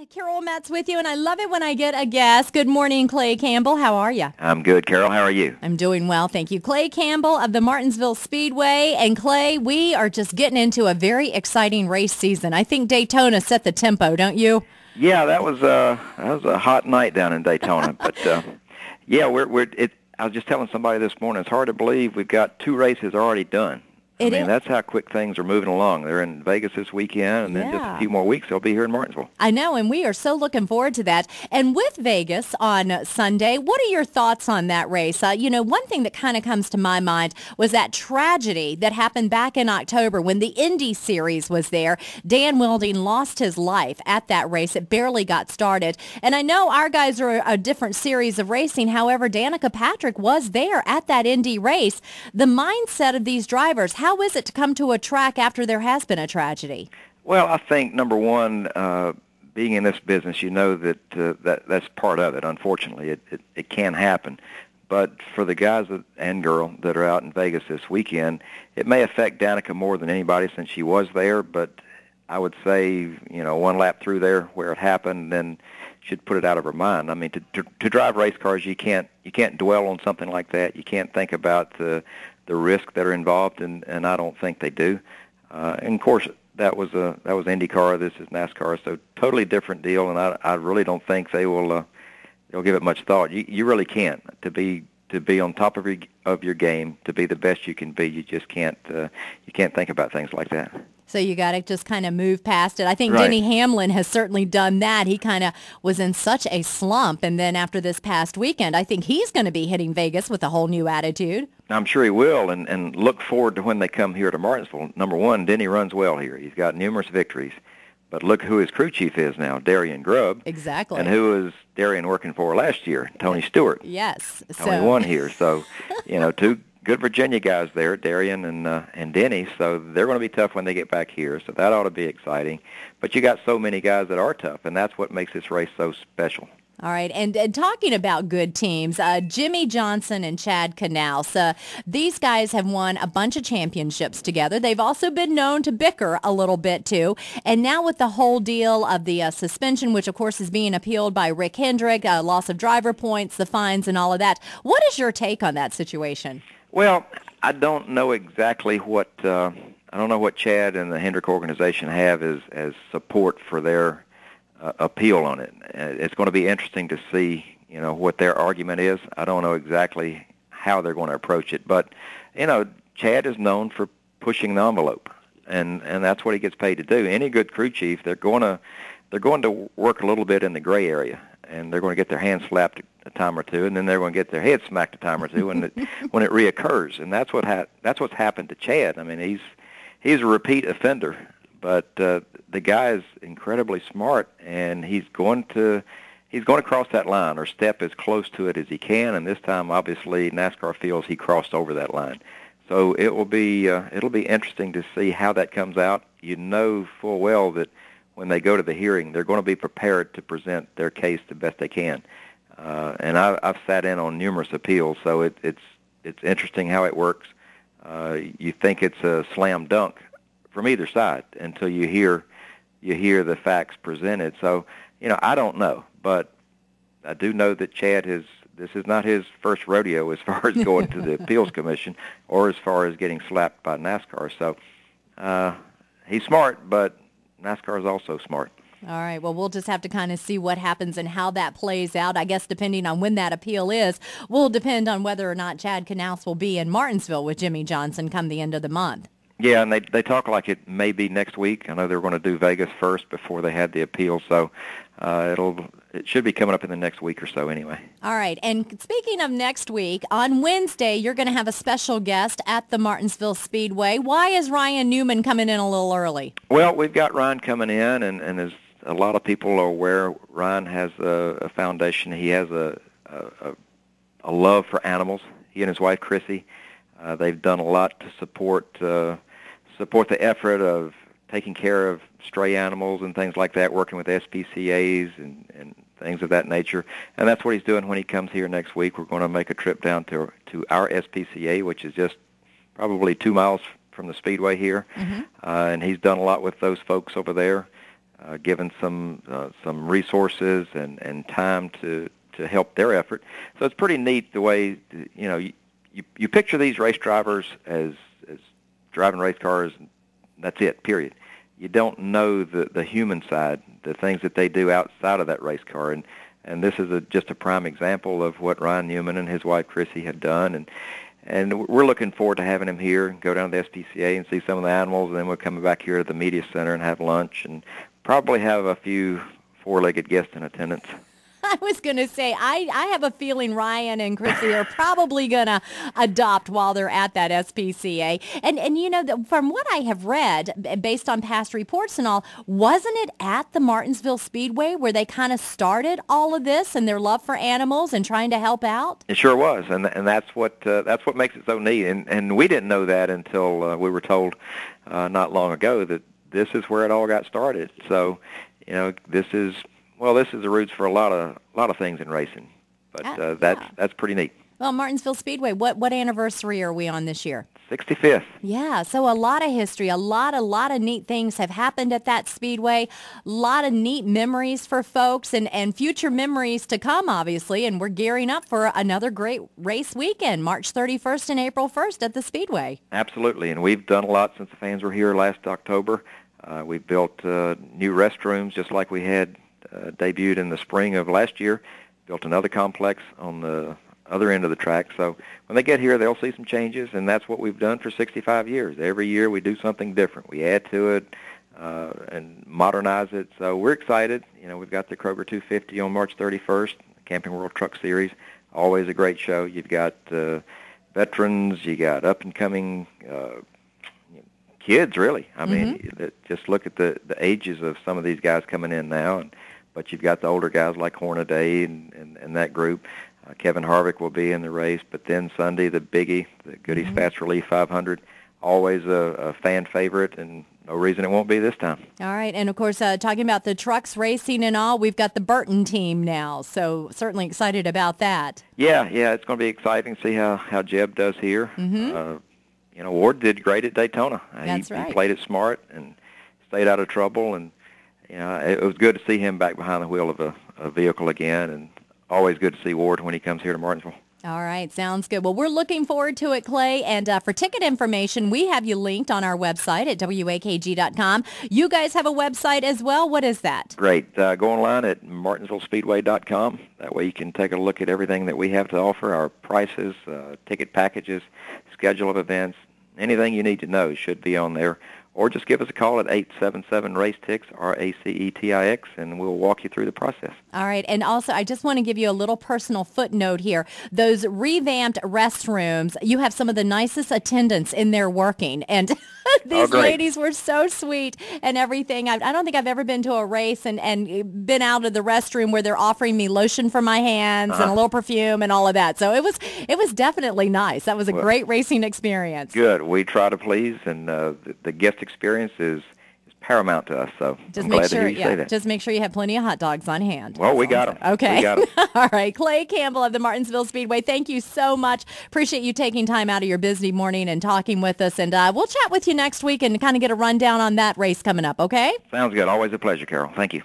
Carol Metz with you, and I love it when I get a guest. Good morning, Clay Campbell. How are you? I'm good, Carol. How are you? I'm doing well, thank you. Clay Campbell of the Martinsville Speedway. And Clay, we are just getting into a very exciting race season. I think Daytona set the tempo, don't you? Yeah, that was a hot night down in Daytona. But yeah, I was just telling somebody this morning, it's hard to believe we've got 2 races already done. I mean, that's how quick things are moving along. They're in Vegas this weekend, and then just a few more weeks, they'll be here in Martinsville. I know, and we are so looking forward to that. And with Vegas on Sunday, what are your thoughts on that race? One thing that kind of comes to my mind was that tragedy that happened back in October when the Indy Series was there. Dan Wilding lost his life at that race. It barely got started. And I know our guys are a different series of racing. However, Danica Patrick was there at that Indy race. The mindset of these drivers, how is it to come to a track after there has been a tragedy? Well, I think, number one, being in this business, you know that's part of it. Unfortunately, it can happen. But for the guys and girl that are out in Vegas this weekend, it may affect Danica more than anybody since she was there. But I would say, one lap through there where it happened, then should put it out of her mind. I mean, to drive race cars, you can't dwell on something like that. You can't think about the risk that are involved, and I don't think they do. And of course, that was IndyCar. This is NASCAR, so totally different deal. And I really don't think they'll give it much thought. You really can't. To be on top of your game, to be the best you can be, you just can't think about things like that. So you got to just kind of move past it. I think Denny Hamlin has certainly done that. He kind of was in such a slump, and then after this past weekend, I think he's going to be hitting Vegas with a whole new attitude. I'm sure he will, and look forward to when they come here to Martinsville. Number one, Denny runs well here. He's got numerous victories. But look who his crew chief is now, Darian Grubb. Exactly. And who was Darian working for last year? Tony Stewart. Yes. Tony won here. So, 2 good Virginia guys there, Darian and Denny. So they're going to be tough when they get back here. So that ought to be exciting. But you got so many guys that are tough, and that's what makes this race so special. All right, and talking about good teams, Jimmy Johnson and Chad Knaus, these guys have won a bunch of championships together. They've also been known to bicker a little bit, too. And now with the whole deal of the suspension, which, of course, is being appealed by Rick Hendrick, loss of driver points, the fines, and all of that, what is your take on that situation? Well, I don't know exactly what Chad and the Hendrick organization have as support for their appeal on it. It's going to be interesting to see, what their argument is. I don't know exactly how they're going to approach it, but Chad is known for pushing the envelope, and that's what he gets paid to do. Any good crew chief, they're going to work a little bit in the gray area, and they're going to get their hands slapped a time or two, and then they're going to get their head smacked a time or two when it reoccurs, and that's what's happened to Chad. I mean, he's a repeat offender. But the guy is incredibly smart, and he's going to cross that line or step as close to it as he can. And this time, obviously, NASCAR feels he crossed over that line. So it'll be interesting to see how that comes out. You know full well that when they go to the hearing, they're going to be prepared to present their case the best they can. And I've sat in on numerous appeals, so it's interesting how it works. You think it's a slam dunk from either side until you hear the facts presented. So, I don't know, but I do know that Chad this is not his first rodeo as far as going to the appeals commission or as far as getting slapped by NASCAR. So, he's smart, but NASCAR is also smart. All right. Well, we'll just have to kind of see what happens and how that plays out. I guess depending on when that appeal is, will depend on whether or not Chad Knaus will be in Martinsville with Jimmy Johnson come the end of the month. Yeah, and they talk like it may be next week. I know they're going to do Vegas first before they had the appeal, so it should be coming up in the next week or so anyway. All right, and speaking of next week, on Wednesday you're going to have a special guest at the Martinsville Speedway. Why is Ryan Newman coming in a little early? Well, we've got Ryan coming in, and as a lot of people are aware, Ryan has a foundation. He has a love for animals. He and his wife, Chrissy, they've done a lot to support the effort of taking care of stray animals and things like that, working with SPCAs and things of that nature. And that's what he's doing when he comes here next week. We're going to make a trip down to our SPCA, which is just probably 2 miles from the Speedway here. Mm-hmm. And he's done a lot with those folks over there. given some resources and time to help their effort. So it's pretty neat the way, you picture these race drivers as driving race cars, and that's it, period. You don't know the human side, the things that they do outside of that race car. And this is just a prime example of what Ryan Newman and his wife Chrissy have done. And we're looking forward to having him here and go down to the SPCA and see some of the animals, and then we're coming back here to the media center and have lunch and probably have a few four-legged guests in attendance. I was going to say, I have a feeling Ryan and Chrissy are probably going to adopt while they're at that SPCA. And from what I have read, based on past reports and all, wasn't it at the Martinsville Speedway where they kind of started all of this and their love for animals and trying to help out? It sure was, and that's what makes it so neat. And we didn't know that until we were told not long ago that this is where it all got started. So, this is the roots for a lot of things in racing, but that's pretty neat. Well, Martinsville Speedway, what anniversary are we on this year? 65th. Yeah, so a lot of history, a lot of neat things have happened at that speedway. A lot of neat memories for folks and future memories to come, obviously. And we're gearing up for another great race weekend, March 31st and April 1st at the Speedway. Absolutely, and we've done a lot since the fans were here last October. We've built new restrooms just like we had debuted in the spring of last year, built another complex on the other end of the track. So when they get here, they'll see some changes, and that's what we've done for 65 years. Every year we do something different. We add to it and modernize it. So we're excited. We've got the Kroger 250 on March 31st, Camping World Truck Series. Always a great show. You've got veterans, you got up-and-coming kids, really. I mean, just look at the ages of some of these guys coming in now, but you've got the older guys like Hornaday and that group. Kevin Harvick will be in the race, but then Sunday, the biggie, the Goody's Fast Relief 500, always a fan favorite, and no reason it won't be this time. All right, and of course, talking about the trucks racing and all, we've got the Burton team now, so certainly excited about that. Yeah, it's going to be exciting to see how Jeb does here. Ward did great at Daytona. That's right. He played it smart and stayed out of trouble, and it was good to see him back behind the wheel of a vehicle again, and always good to see Ward when he comes here to Martinsville. All right, sounds good. Well, we're looking forward to it, Clay, and for ticket information, we have you linked on our website at wakg.com. You guys have a website as well. What is that? Great. Go online at martinsvillespeedway.com. That way you can take a look at everything that we have to offer, our prices, ticket packages, schedule of events. Anything you need to know should be on there. Or just give us a call at 877-RACETIX, RACETIX, and we'll walk you through the process. All right. And also, I just want to give you a little personal footnote here. Those revamped restrooms, you have some of the nicest attendants in there working. And these ladies were so sweet and everything. I don't think I've ever been to a race and been out of the restroom where they're offering me lotion for my hands and a little perfume and all of that. So it was definitely nice. That was a great racing experience. Good. We try to please, and the guest experience is paramount to us, so I'm glad to hear you say that. Just make sure you have plenty of hot dogs on hand. Well, we got them. Okay. We got them. All right. Clay Campbell of the Martinsville Speedway, thank you so much. Appreciate you taking time out of your busy morning and talking with us, and we'll chat with you next week and kind of get a rundown on that race coming up, okay? Sounds good. Always a pleasure, Carol. Thank you.